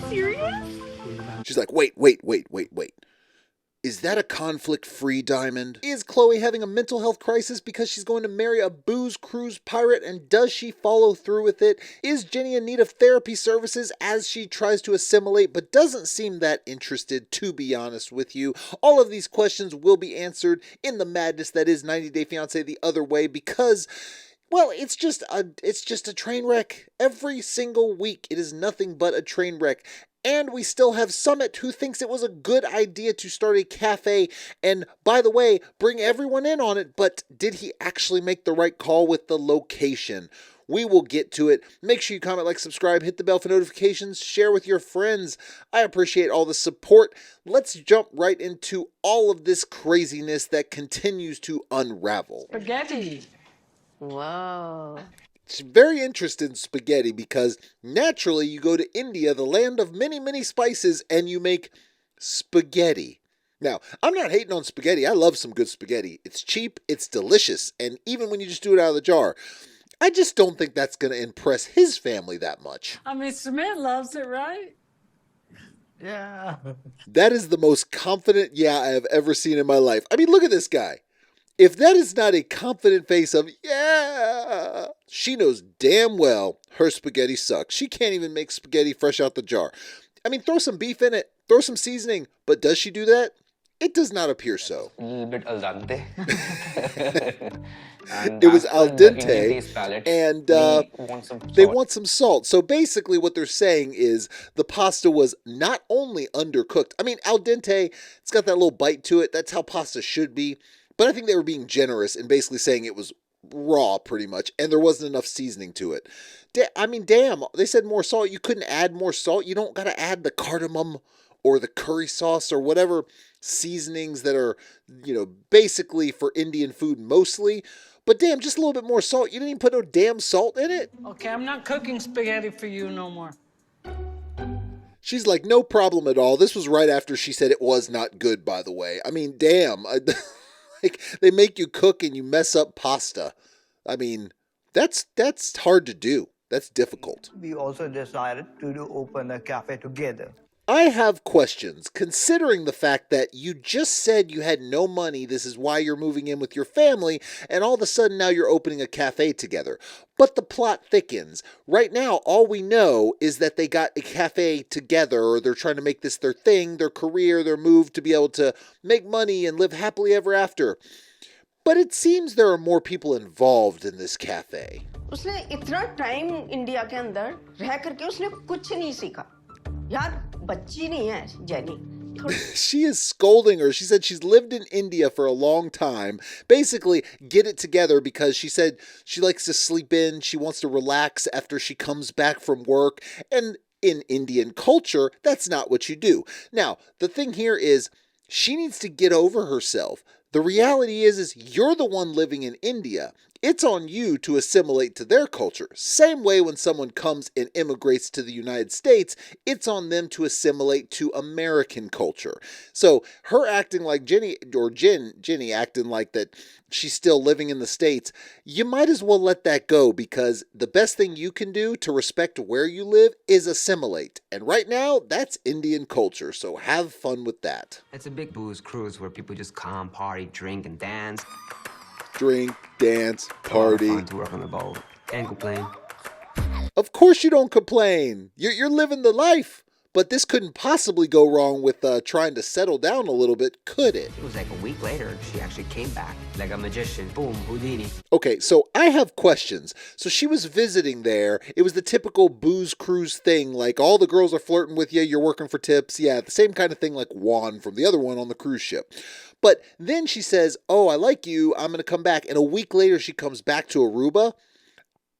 serious? She's like, wait. Is that a conflict-free diamond? Is Chloe having a mental health crisis because she's going to marry a booze cruise pirate, and does she follow through with it? Is Jenny in need of therapy services as she tries to assimilate but doesn't seem that interested, to be honest with you? All of these questions will be answered in the madness that is 90 Day Fiancé the Other Way, because, well, it's just a train wreck. Every single week it is nothing but a train wreck. And we still have Sumit, who thinks it was a good idea to start a cafe and, by the way, bring everyone in on it, but did he actually make the right call with the location? We will get to it. Make sure you comment, like, subscribe, hit the bell for notifications, share with your friends. I appreciate all the support. Let's jump right into all of this craziness that continues to unravel. Spaghetti. Whoa. She's very interested in spaghetti because naturally you go to India, the land of many, many spices, and you make spaghetti. Now, I'm not hating on spaghetti. I love some good spaghetti. It's cheap, it's delicious, and even when you just do it out of the jar, I just don't think that's going to impress his family that much. I mean, Sumit loves it, right? Yeah. That is the most confident yeah I have ever seen in my life. I mean, look at this guy. If that is not a confident face of, yeah, she knows damn well her spaghetti sucks. She can't even make spaghetti fresh out the jar. I mean, throw some beef in it, throw some seasoning, but does she do that? It does not appear so. A little bit al dente. It was al dente, and they want some salt. So basically what they're saying is the pasta was not only undercooked. I mean, al dente, it's got that little bite to it. That's how pasta should be. But I think they were being generous and basically saying it was raw pretty much, and there wasn't enough seasoning to it. I mean, damn, they said more salt. You couldn't add more salt. You don't got to add the cardamom or the curry sauce or whatever seasonings that are, basically for Indian food mostly. But damn, just a little bit more salt. You didn't even put no damn salt in it? Okay, I'm not cooking spaghetti for you no more. She's like, no problem at all. This was right after she said it was not good, by the way. I mean, damn. Like, they make you cook and you mess up pasta. I mean, that's hard to do. That's difficult. We also decided to open a cafe together. I have questions, considering the fact that you just said you had no money, this is why you're moving in with your family, and all of a sudden now you're opening a cafe together. But the plot thickens. Right now, all we know is that they got a cafe together, or they're trying to make this their thing, their career, their move to be able to make money and live happily ever after. But it seems there are more people involved in this cafe. उसने इतना time India के अंदर रह करके उसने कुछ नहीं सीखा यार बच्ची नहीं है jenny. She is scolding her. She said she's lived in India for a long time. Basically, get it together, because she said she likes to sleep in. She wants to relax after she comes back from work. And in Indian culture, that's not what you do. Now, the thing here is she needs to get over herself. The reality is you're the one living in India. It's on you to assimilate to their culture. Same way when someone comes and immigrates to the United States, it's on them to assimilate to American culture. So her acting like Jenny acting like that she's still living in the States, you might as well let that go, because the best thing you can do to respect where you live is assimilate. And right now, that's Indian culture, so have fun with that. It's a big booze cruise where people just come, party, drink, and dance. Drink, dance, party. Fun to work on the boat. Can't complain. Of course you don't complain. You're living the life. But this couldn't possibly go wrong with trying to settle down a little bit, could it? It was like a week later, she actually came back like a magician. Boom, Houdini. Okay, so I have questions. So she was visiting there. It was the typical booze cruise thing, like all the girls are flirting with you, you're working for tips. Yeah, the same kind of thing like Juan from the other one on the cruise ship. But then she says, oh, I like you, I'm going to come back. And a week later, she comes back to Aruba.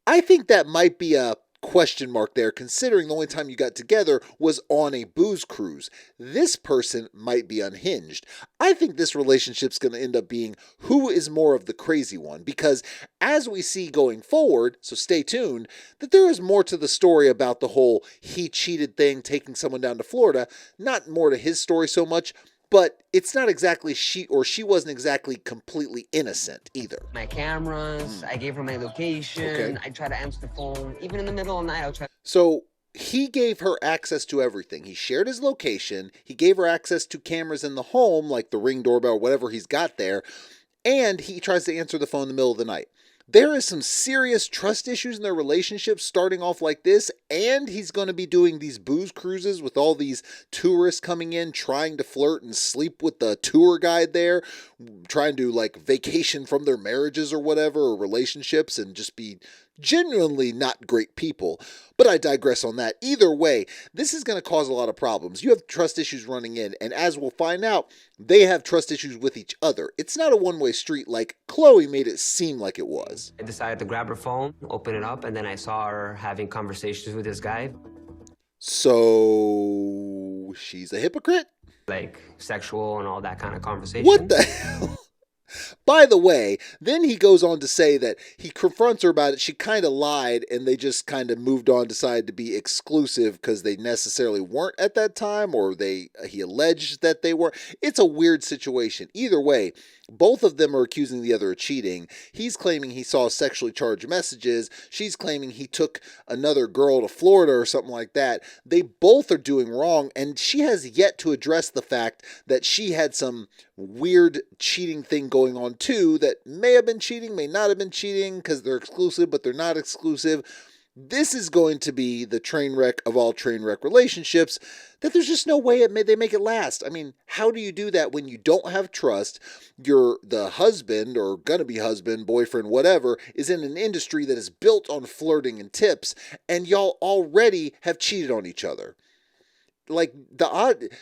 I think that might be a question mark there, considering the only time you got together was on a booze cruise. This person might be unhinged. I think this relationship's going to end up being who is more of the crazy one, because as we see going forward, so stay tuned, that there is more to the story about the whole he cheated thing, taking someone down to Florida. Not more to his story so much, but it's not exactly she wasn't exactly completely innocent either. My cameras, I gave her my location, I try to answer the phone. Even in the middle of the night, I'll try. So he gave her access to everything. He shared his location. He gave her access to cameras in the home, like the Ring doorbell, whatever he's got there. And he tries to answer the phone in the middle of the night. There is some serious trust issues in their relationship starting off like this, and he's going to be doing these booze cruises with all these tourists coming in, trying to flirt and sleep with the tour guide there, trying to like vacation from their marriages or whatever, or relationships, and just be genuinely not great people. But I digress on that. Either way, this is going to cause a lot of problems. You have trust issues running in, and as we'll find out, they have trust issues with each other. It's not a one-way street like Chloe made it seem like it was. I decided to grab her phone, open it up, and then I saw her having conversations with this guy. So she's a hypocrite? Like sexual and all that kind of conversation. What the hell? By the way, then he goes on to say that he confronts her about it. She kind of lied, and they just kind of moved on, decided to be exclusive because they necessarily weren't at that time, or he alleged that they were. It's a weird situation. Either way, both of them are accusing the other of cheating. He's claiming he saw sexually charged messages. She's claiming he took another girl to Florida or something like that. They both are doing wrong, and she has yet to address the fact that she had some weird cheating thing going on too that may have been cheating, may not have been cheating because they're exclusive, but they're not exclusive. This is going to be the train wreck of all train wreck relationships that there's just no way they make it last. I mean, how do you do that when you don't have trust? The husband or gonna be husband, boyfriend, whatever, is in an industry that is built on flirting and tips, and y'all already have cheated on each other. Like,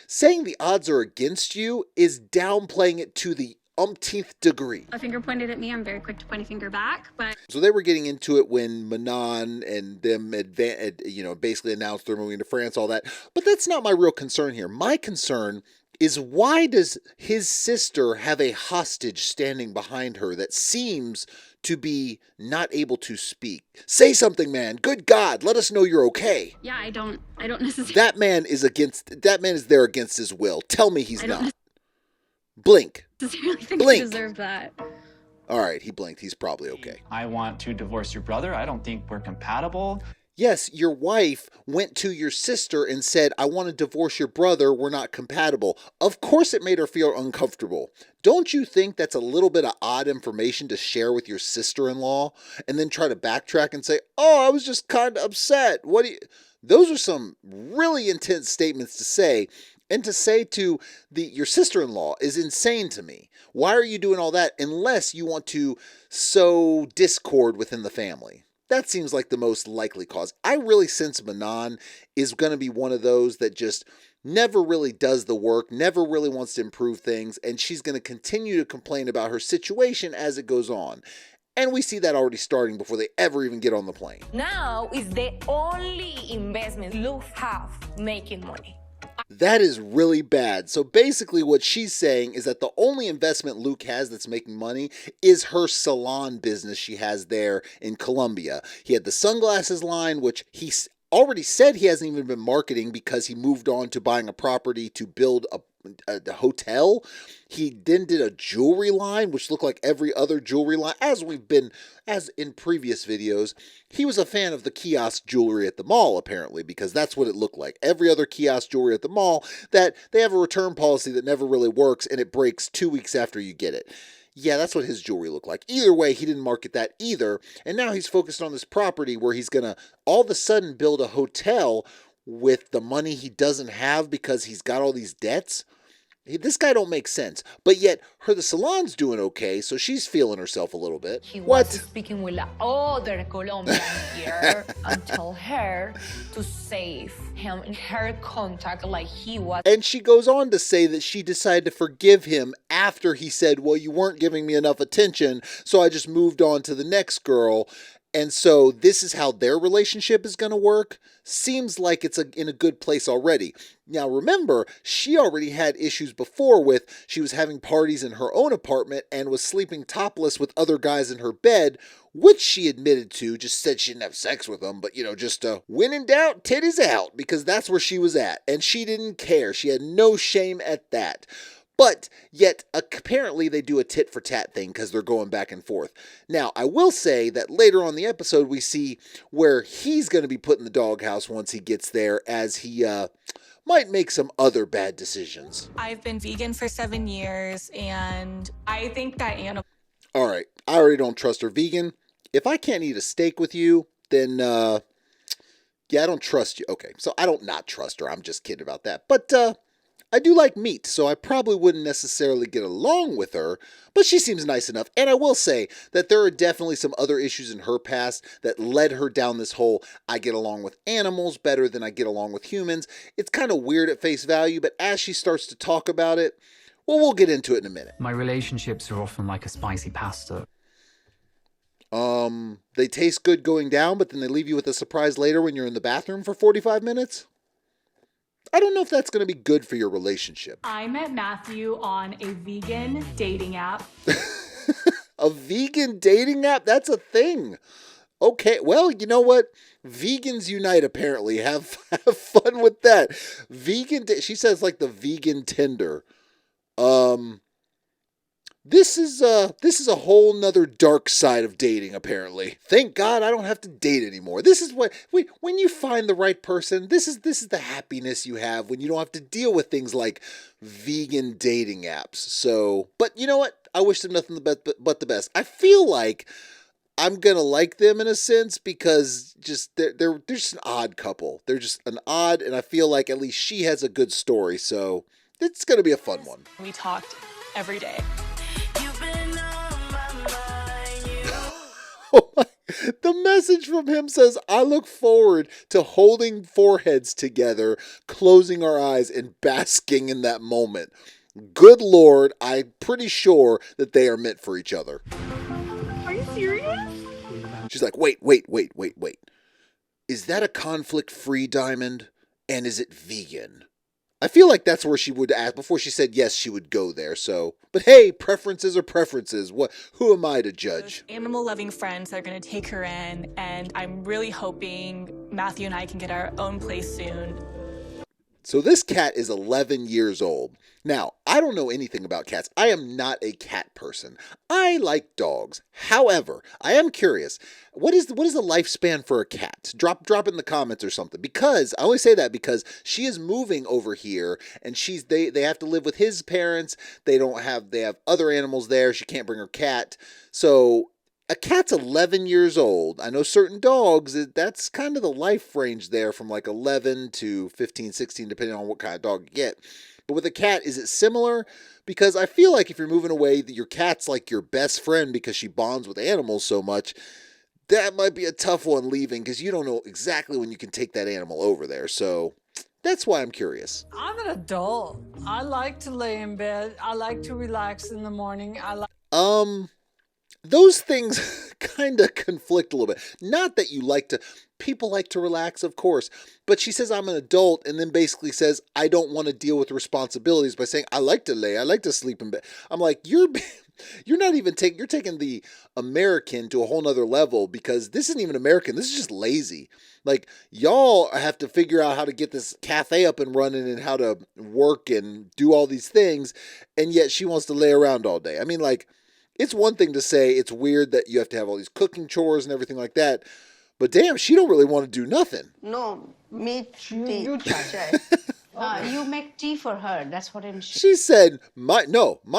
saying the odds are against you is downplaying it to the umpteenth degree. A finger pointed at me, I'm very quick to point a finger back, but... So they were getting into it when Manon and them basically announced they're moving to France, all that. But that's not my real concern here. My concern is, why does his sister have a hostage standing behind her that seems to be not able to speak? Say something, man. Good God, let us know you're okay. Yeah, I don't necessarily... That man is there against his will. Tell me he's not. Blink. necessarily think Blink. he deserved that. All right, he blinked. He's probably okay. I want to divorce your brother. I don't think we're compatible. Yes, your wife went to your sister and said, I want to divorce your brother. We're not compatible. Of course it made her feel uncomfortable. Don't you think that's a little bit of odd information to share with your sister-in-law and then try to backtrack and say, oh, I was just kind of upset. Those are some really intense statements to say. And to say to your sister-in-law is insane to me. Why are you doing all that unless you want to sow discord within the family? That seems like the most likely cause. I really sense Manon is going to be one of those that just never really does the work, never really wants to improve things, and she's going to continue to complain about her situation as it goes on. And we see that already starting before they ever even get on the plane. Now is the only investment Luke have making money. That is really bad. So basically what she's saying is that the only investment Luke has that's making money is her salon business she has there in Colombia. He had the sunglasses line, which he already said he hasn't even been marketing because he moved on to buying a property to build a hotel. He then did a jewelry line, which looked like every other jewelry line, as in previous videos. He was a fan of the kiosk jewelry at the mall, apparently, because that's what it looked like. Every other kiosk jewelry at the mall, that they have a return policy that never really works, and it breaks 2 weeks after you get it. Yeah, that's what his jewelry looked like. Either way, he didn't market that either, and now he's focused on this property where he's going to all of a sudden build a hotel with the money he doesn't have because he's got all these debts. This guy don't make sense. But yet, the salon's doing okay, so she's feeling herself a little bit. He What? was speaking with the other Colombian here and told her to save him in her contact like he was. And she goes on to say that she decided to forgive him after he said, well, you weren't giving me enough attention, so I just moved on to the next girl. And so this is how their relationship is going to work. Seems like it's in a good place already. Now remember, she already had issues before with she was having parties in her own apartment and was sleeping topless with other guys in her bed, which she admitted to, just said she didn't have sex with them, but just when in doubt, titties out, because that's where she was at. And she didn't care. She had no shame at that. But yet, apparently they do a tit for tat thing because they're going back and forth. Now, I will say that later on in the episode, we see where he's going to be put in the doghouse once he gets there, as he might make some other bad decisions. I've been vegan for 7 years, and I think that animal. All right, I already don't trust her. Vegan, if I can't eat a steak with you, then, yeah, I don't trust you. Okay, so I don't not trust her. I'm just kidding about that. But, I do like meat, so I probably wouldn't necessarily get along with her, but she seems nice enough. And I will say that there are definitely some other issues in her past that led her down this whole, I get along with animals better than I get along with humans. It's kind of weird at face value, but as she starts to talk about it, well, we'll get into it in a minute. My relationships are often like a spicy pasta. They taste good going down, but then they leave you with a surprise later when you're in the bathroom for 45 minutes? I don't know if that's going to be good for your relationship. I met Matthew on a vegan dating app. A vegan dating app? That's a thing. Okay, well, you know what? Vegans unite, apparently. Have fun with that. She says like the vegan Tinder. This is a whole nother dark side of dating, apparently. Thank God I don't have to date anymore. This is what when you find the right person, this is the happiness you have when you don't have to deal with things like vegan dating apps. So, but you know what? I wish them nothing but the best. I feel like I'm gonna like them in a sense because they're just an odd couple. They're just an odd, and I feel like at least she has a good story. So it's gonna be a fun one. We talked every day. The message from him says, I look forward to holding foreheads together, closing our eyes, and basking in that moment. Good Lord, I'm pretty sure that they are meant for each other. Are you serious? She's like, wait. Is that a conflict-free diamond? And is it vegan? I feel like that's where she would ask. Before she said yes, she would go there. So, but hey, preferences are preferences. Who am I to judge? Animal-loving friends that are going to take her in, and I'm really hoping Matthew and I can get our own place soon. So this cat is 11 years old. Now, I don't know anything about cats. I am not a cat person. I like dogs. However, I am curious. What is the lifespan for a cat? Drop in the comments or something. Because I only say that because she is moving over here, and they have to live with his parents. They have other animals there. She can't bring her cat. So a cat's 11 years old. I know certain dogs, that's kind of the life range there from like 11 to 15, 16, depending on what kind of dog you get. But with a cat, is it similar? Because I feel like if you're moving away, your cat's like your best friend because she bonds with animals so much. That might be a tough one leaving because you don't know exactly when you can take that animal over there. So that's why I'm curious. I'm an adult. I like to lay in bed. I like to relax in the morning. Those things kind of conflict a little bit. Not that people like to relax, of course, but she says I'm an adult and then basically says I don't want to deal with responsibilities by saying I like to sleep in bed. I'm like, you're not even you're taking the American to a whole nother level because this isn't even American. This is just lazy. Like, y'all have to figure out how to get this cafe up and running and how to work and do all these things, and yet she wants to lay around all day. I mean, like, it's one thing to say it's weird that you have to have all these cooking chores and everything like that, but damn, she don't really want to do nothing. No, me tea. You make tea for her. That's what I'm. She said, my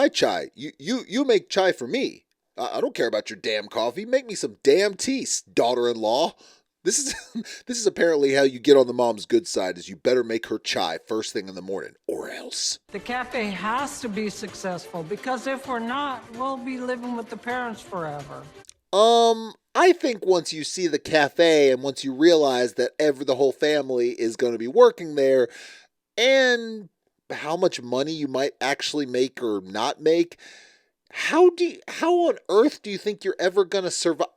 chai. You make chai for me. I don't care about your damn coffee. Make me some damn tea, daughter-in-law. This is apparently how you get on the mom's good side, is you better make her chai first thing in the morning, or else. The cafe has to be successful because if we're not, we'll be living with the parents forever. I think once you see the cafe and once you realize that the whole family is going to be working there and how much money you might actually make or not make, how on earth do you think you're ever going to survive?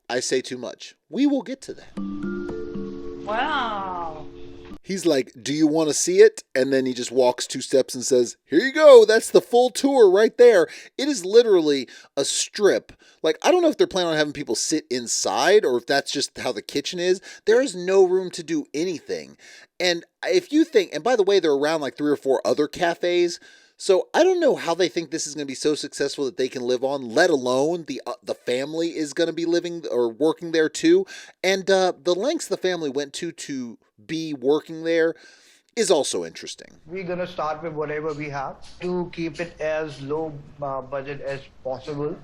I say too much. We will get to that. Wow. He's like, do you want to see it? And then he just walks 2 steps and says, here you go. That's the full tour right there. It is literally a strip. Like, I don't know if they're planning on having people sit inside or if that's just how the kitchen is. There is no room to do anything. And if you think, and by the way, they're around like 3 or 4 other cafes. So I don't know how they think this is going to be so successful that they can live on, let alone the family is going to be living or working there too. And the lengths the family went to be working there is also interesting. We're gonna start with whatever we have to keep it as low budget as possible.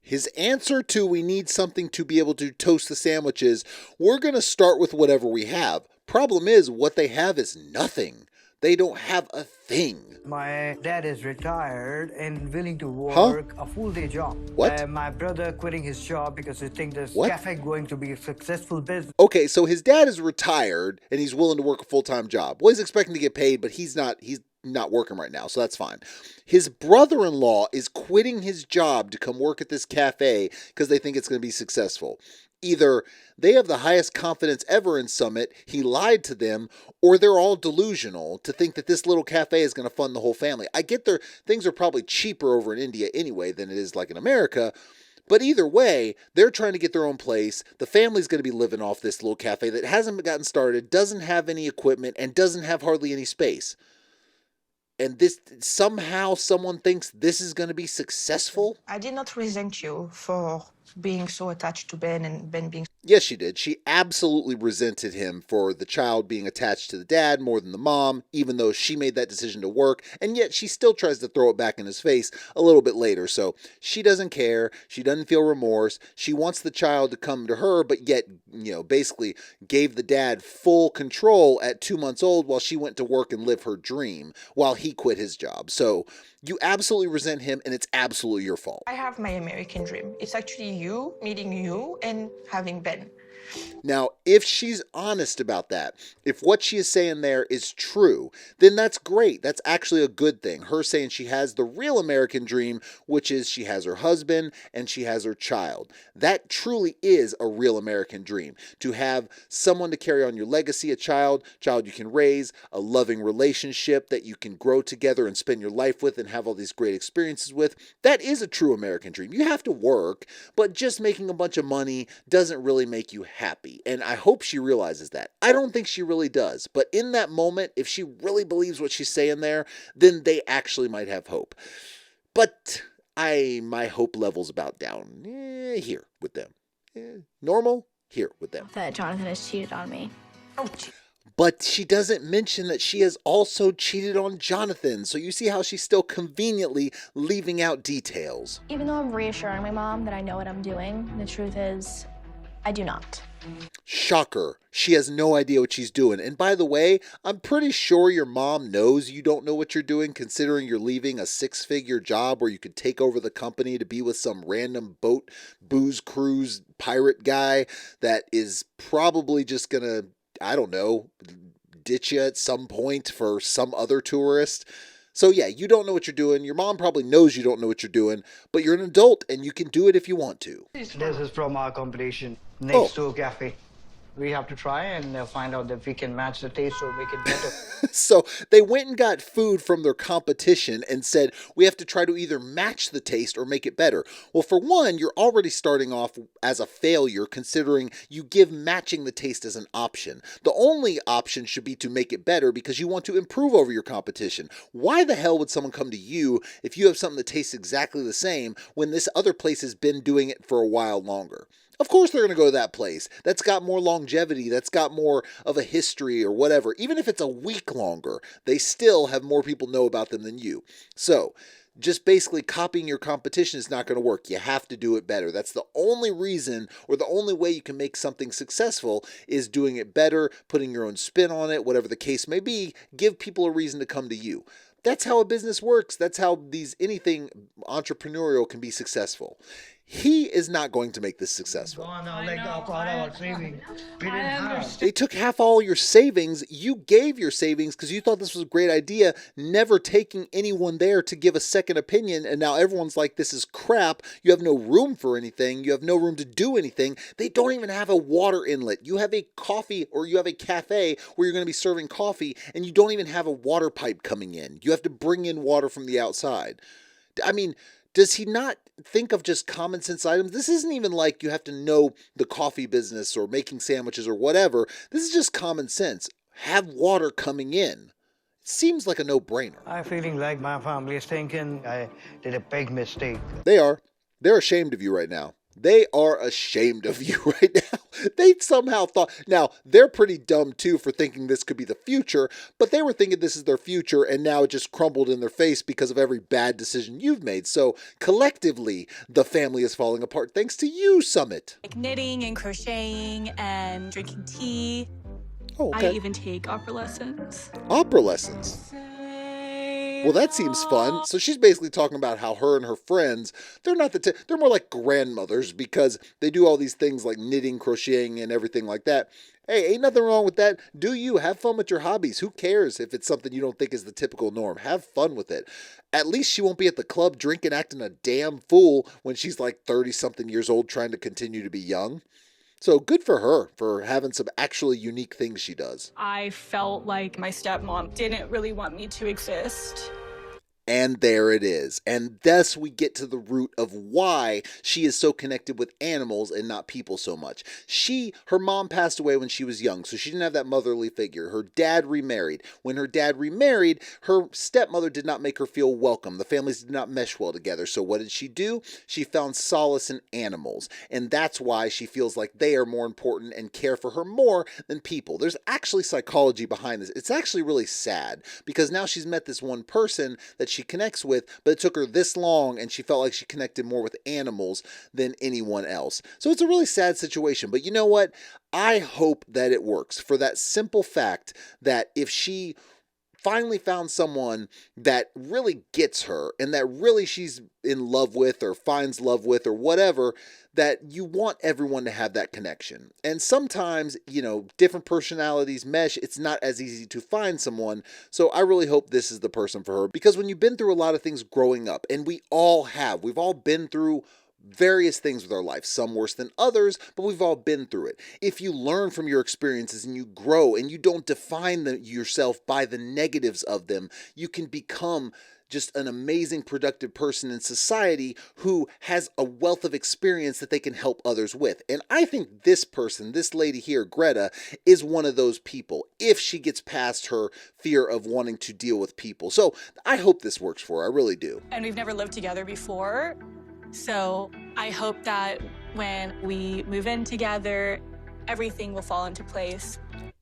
His answer to we need something to be able to toast the sandwiches, we're going to start with whatever we have. Problem is, what they have is nothing. They don't have a thing. My dad is retired and willing to work a full-day job. What? My brother quitting his job because he thinks this cafe going to be a successful business. Okay, so his dad is retired and he's willing to work a full-time job. Well, he's expecting to get paid, but he's not working right now, so that's fine. His brother-in-law is quitting his job to come work at this cafe because they think it's going to be successful. Either they have the highest confidence ever in Sumit, he lied to them, or they're all delusional to think that this little cafe is going to fund the whole family. I get their things are probably cheaper over in India anyway than it is like in America, but either way, they're trying to get their own place. The family's going to be living off this little cafe that hasn't gotten started, doesn't have any equipment, and doesn't have hardly any space. And this somehow someone thinks this is going to be successful? I did not resent you for being so attached to Ben and Ben being... Yes, she did. She absolutely resented him for the child being attached to the dad more than the mom, even though she made that decision to work, and yet she still tries to throw it back in his face a little bit later. So she doesn't care. She doesn't feel remorse. She wants the child to come to her, but yet, basically gave the dad full control at 2 months old while she went to work and live her dream while he quit his job. So you absolutely resent him, and it's absolutely your fault. I have my American dream. It's actually you, meeting you, and having Ben. Now, if she's honest about that, if what she is saying there is true, then that's great. That's actually a good thing. Her saying she has the real American dream, which is she has her husband and she has her child. That truly is a real American dream. To have someone to carry on your legacy, a child you can raise, a loving relationship that you can grow together and spend your life with and have all these great experiences with. That is a true American dream. You have to work, but just making a bunch of money doesn't really make you happy. And I hope she realizes that. I don't think she really does. But in that moment, if she really believes what she's saying there, then they actually might have hope. But my hope level's about down here with them. Normal here with them. That Jonathan has cheated on me. But she doesn't mention that she has also cheated on Jonathan. So you see how she's still conveniently leaving out details. Even though I'm reassuring my mom that I know what I'm doing, the truth is, I do not. Shocker. She has no idea what she's doing. And by the way, I'm pretty sure your mom knows you don't know what you're doing, considering you're leaving a 6-figure job where you could take over the company to be with some random boat, booze cruise, pirate guy that is probably just gonna, I don't know, ditch you at some point for some other tourist. So yeah, you don't know what you're doing. Your mom probably knows you don't know what you're doing, but you're an adult and you can do it if you want to. This is from our competition next to a cafe. We have to try and find out if we can match the taste or make it better. So they went and got food from their competition and said, we have to try to either match the taste or make it better. Well, for one, you're already starting off as a failure considering you give matching the taste as an option. The only option should be to make it better because you want to improve over your competition. Why the hell would someone come to you if you have something that tastes exactly the same when this other place has been doing it for a while longer? Of course they're going to go to that place. That's got more longevity. That's got more of a history or whatever. Even if it's a week longer, they still have more people know about them than you. So just basically copying your competition is not going to work. You have to do it better. That's the only reason or the only way you can make something successful is doing it better, putting your own spin on it, whatever the case may be. Give people a reason to come to you. That's how a business works. That's how anything entrepreneurial can be successful. He is not going to make this successful. They took half all your savings. You gave your savings because you thought this was a great idea, never taking anyone there to give a second opinion. And now everyone's like, this is crap. You have no room for anything. You have no room to do anything. They don't even have a water inlet. You have a coffee or you have a cafe where you're going to be serving coffee and you don't even have a water pipe coming in. You have to bring in water from the outside. I mean, does he not think of just common sense items? This isn't even like you have to know the coffee business or making sandwiches or whatever. This is just common sense. Have water coming in. seems like a no-brainer. I'm feeling like my family is thinking I did a big mistake. They are. They're ashamed of you right now. They are ashamed of you right now. They somehow thought, now they're pretty dumb too for thinking this could be the future, but they were thinking this is their future and now it just crumbled in their face because of every bad decision you've made. So collectively, the family is falling apart thanks to you, Sumit. Like knitting and crocheting and drinking tea. Oh, okay. I even take opera lessons. Opera lessons. Well, that seems fun. So she's basically talking about how her and her friends, they're not they're more like grandmothers because they do all these things like knitting, crocheting, and everything like that. Hey, ain't nothing wrong with that. Do you have fun with your hobbies? Who cares if it's something you don't think is the typical norm? Have fun with it. At least she won't be at the club drinking, acting a damn fool when she's like 30-something years old trying to continue to be young. So good for her for having some actually unique things she does. I felt like my stepmom didn't really want me to exist. And there it is. And thus we get to the root of why she is so connected with animals and not people so much. Her mom passed away when she was young, so she didn't have that motherly figure. Her dad remarried. When her dad remarried, her stepmother did not make her feel welcome. The families did not mesh well together. So what did she do? She found solace in animals. And that's why she feels like they are more important and care for her more than people. There's actually psychology behind this. It's actually really sad because now she's met this one person that she connects with, but it took her this long and she felt like she connected more with animals than anyone else. So it's a really sad situation, but you know what? I hope that it works for that simple fact that if she finally found someone that really gets her and that really she's in love with or finds love with or whatever, that you want everyone to have that connection. And sometimes, different personalities mesh. It's not as easy to find someone. So I really hope this is the person for her because when you've been through a lot of things growing up, and we've all been through various things with our life, some worse than others, but we've all been through it. If you learn from your experiences and you grow and you don't define yourself by the negatives of them, you can become just an amazing, productive person in society who has a wealth of experience that they can help others with. And I think this person, this lady here, Greta, is one of those people if she gets past her fear of wanting to deal with people. So I hope this works for her. I really do. And we've never lived together before. So I hope that when we move in together, everything will fall into place.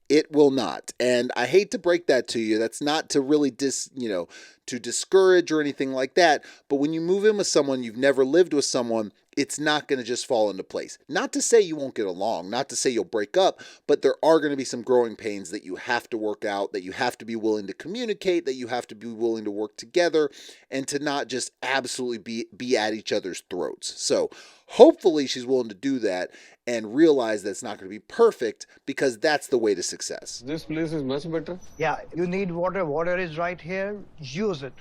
It will not. And I hate to break that to you. That's not to really to discourage or anything like that. But when you move in with someone, you've never lived with someone, it's not going to just fall into place. Not to say you won't get along, not to say you'll break up, but there are going to be some growing pains that you have to work out, that you have to be willing to communicate, that you have to be willing to work together, and to not just absolutely be at each other's throats. So hopefully she's willing to do that and realize that it's not going to be perfect because that's the way to success. This place is much better. Yeah, you need water. Water is right here. Use it.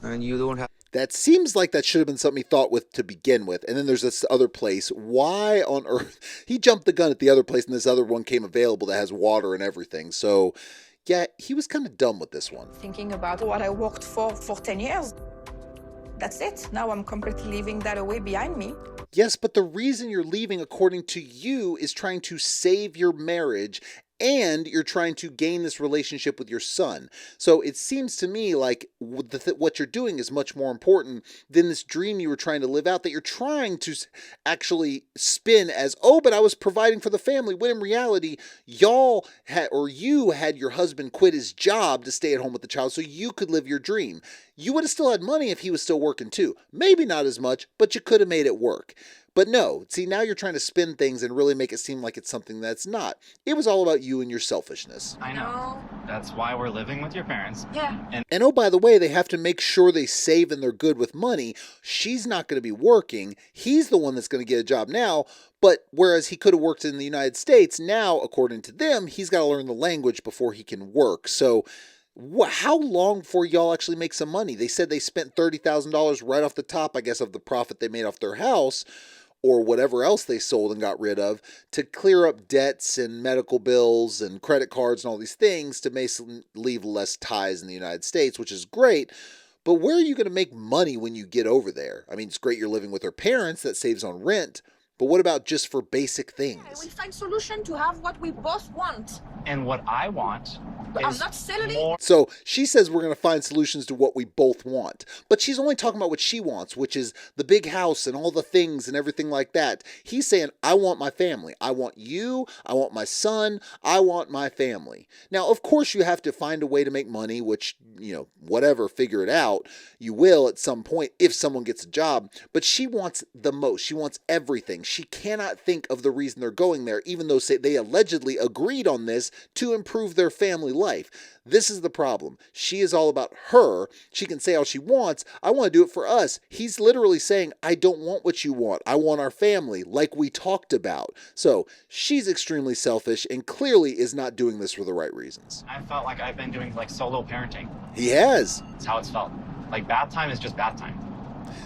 And you don't have... That seems like that should have been something he thought with to begin with. And then there's this other place. Why on earth? He jumped the gun at the other place and this other one came available that has water and everything. So, yeah, he was kind of dumb with this one. Thinking about what I worked for 10 years. That's it. Now I'm completely leaving that away behind me. Yes, but the reason you're leaving, according to you, is trying to save your marriage and you're trying to gain this relationship with your son. So it seems to me like what you're doing is much more important than this dream you were trying to live out that you're trying to actually spin as, oh, but I was providing for the family, when in reality, you had your husband quit his job to stay at home with the child so you could live your dream. You would have still had money if he was still working too. Maybe not as much, but you could have made it work. But no, see, now you're trying to spin things and really make it seem like it's something that's not. It was all about you and your selfishness. I know. That's why we're living with your parents. Yeah. And oh, by the way, they have to make sure they save and they're good with money. She's not going to be working. He's the one that's going to get a job now. But whereas he could have worked in the United States, now, according to them, he's got to learn the language before he can work. So how long before y'all actually make some money? They said they spent $30,000 right off the top, I guess, of the profit they made off their house or whatever else they sold and got rid of to clear up debts and medical bills and credit cards and all these things to basically leave less ties in the United States, which is great. But where are you going to make money when you get over there? I mean, it's great you're living with her parents. That saves on rent. But what about just for basic things? We find solution to have what we both want. And what I want I'm not settling. So she says we're going to find solutions to what we both want. But she's only talking about what she wants, which is the big house and all the things and everything like that. He's saying, I want my family. I want you. I want my son. I want my family. Now, of course, you have to find a way to make money, which, whatever, figure it out. You will at some point if someone gets a job. But she wants the most. She wants everything. She cannot think of the reason they're going there, even though they allegedly agreed on this to improve their family life. This is the problem. She is all about her. She can say all she wants. I want to do it for us. He's literally saying, I don't want what you want. I want our family, like we talked about. So she's extremely selfish and clearly is not doing this for the right reasons. I felt like I've been doing like solo parenting. He has. That's how it's felt. Like bath time is just bath time.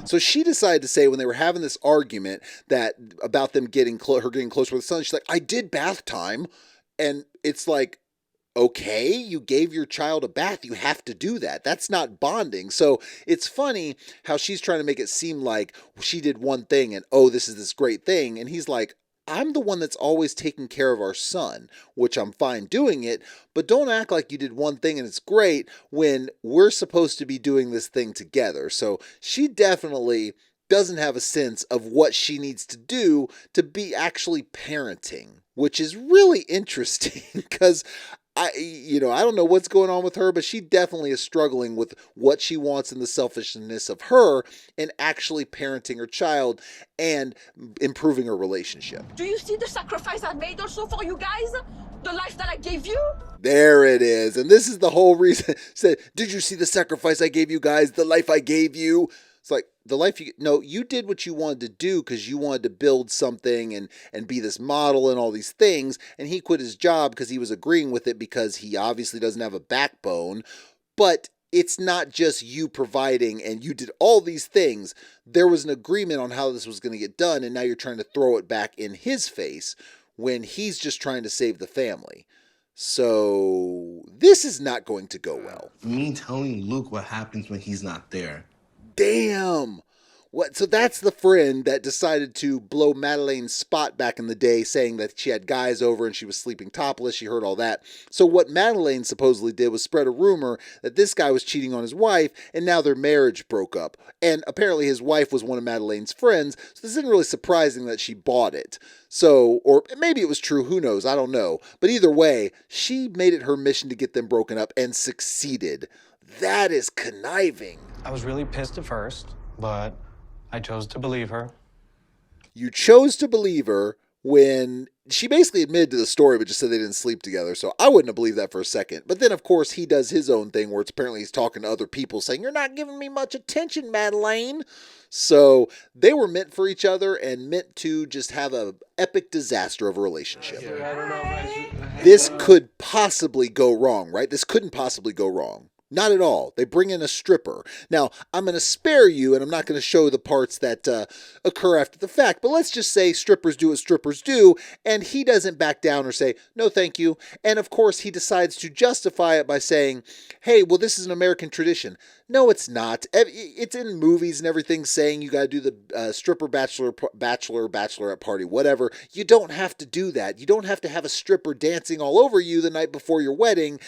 So she decided to say when they were having this argument that about them getting her getting closer with the son, she's like, I did bath time. And it's like, okay, you gave your child a bath. You have to do that. That's not bonding. So it's funny how she's trying to make it seem like she did one thing and, oh, this is this great thing. And he's like, I'm the one that's always taking care of our son, which I'm fine doing it, but don't act like you did one thing and it's great when we're supposed to be doing this thing together. So she definitely doesn't have a sense of what she needs to do to be actually parenting, which is really interesting because I don't know what's going on with her, but she definitely is struggling with what she wants and the selfishness of her and actually parenting her child and improving her relationship. Do you see the sacrifice I made also for you guys? The life that I gave you? There it is. And this is the whole reason. Said, did you see the sacrifice I gave you guys? The life I gave you? It's like the life you did what you wanted to do because you wanted to build something and be this model and all these things. And he quit his job because he was agreeing with it because he obviously doesn't have a backbone. But it's not just you providing and you did all these things. There was an agreement on how this was going to get done. And now you're trying to throw it back in his face when he's just trying to save the family. So this is not going to go well. Me telling Luke what happens when he's not there. Damn. What? So that's the friend that decided to blow Madeleine's spot back in the day, saying that she had guys over and she was sleeping topless. She heard all that. So what Madeleine supposedly did was spread a rumor that this guy was cheating on his wife, and now their marriage broke up. And apparently his wife was one of Madeleine's friends, so this isn't really surprising that she bought it. So, or maybe it was true, who knows, I don't know. But either way, she made it her mission to get them broken up and succeeded. That is conniving. I was really pissed at first, but I chose to believe her. You chose to believe her when she basically admitted to the story, but just said they didn't sleep together. So I wouldn't have believed that for a second. But then, of course, he does his own thing where it's apparently he's talking to other people saying, you're not giving me much attention, Madeleine. So they were meant for each other and meant to just have an epic disaster of a relationship. This could possibly go wrong, right? This couldn't possibly go wrong. Not at all. They bring in a stripper. Now, I'm going to spare you, and I'm not going to show the parts that occur after the fact, but let's just say strippers do what strippers do, and he doesn't back down or say, no, thank you. And, of course, he decides to justify it by saying, hey, well, this is an American tradition. No, it's not. It's in movies and everything saying you got to do the stripper bachelorette party, whatever. You don't have to do that. You don't have to have a stripper dancing all over you the night before your wedding,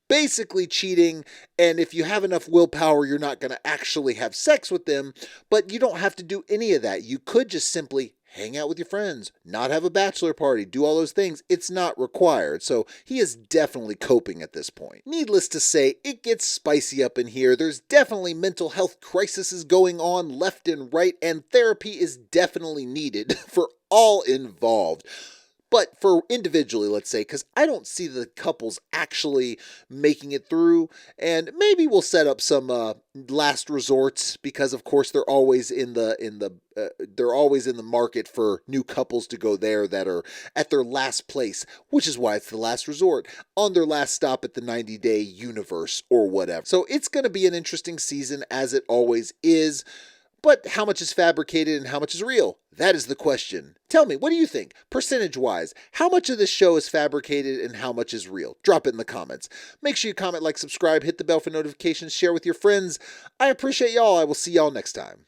basically cheating, and if you have enough willpower, you're not going to actually have sex with them, but you don't have to do any of that. You could just simply hang out with your friends, not have a bachelor party, do all those things. It's not required, so he is definitely coping at this point. Needless to say, it gets spicy up in here. There's definitely mental health crises going on left and right, and therapy is definitely needed for all involved. But for individually, let's say, because I don't see the couples actually making it through, and maybe we'll set up some last resorts because, of course, they're always in the market for new couples to go there that are at their last place, which is why it's the last resort on their last stop at the 90-day universe or whatever. So it's going to be an interesting season, as it always is. But how much is fabricated and how much is real? That is the question. Tell me, what do you think? Percentage-wise, how much of this show is fabricated and how much is real? Drop it in the comments. Make sure you comment, like, subscribe, hit the bell for notifications, share with your friends. I appreciate y'all. I will see y'all next time.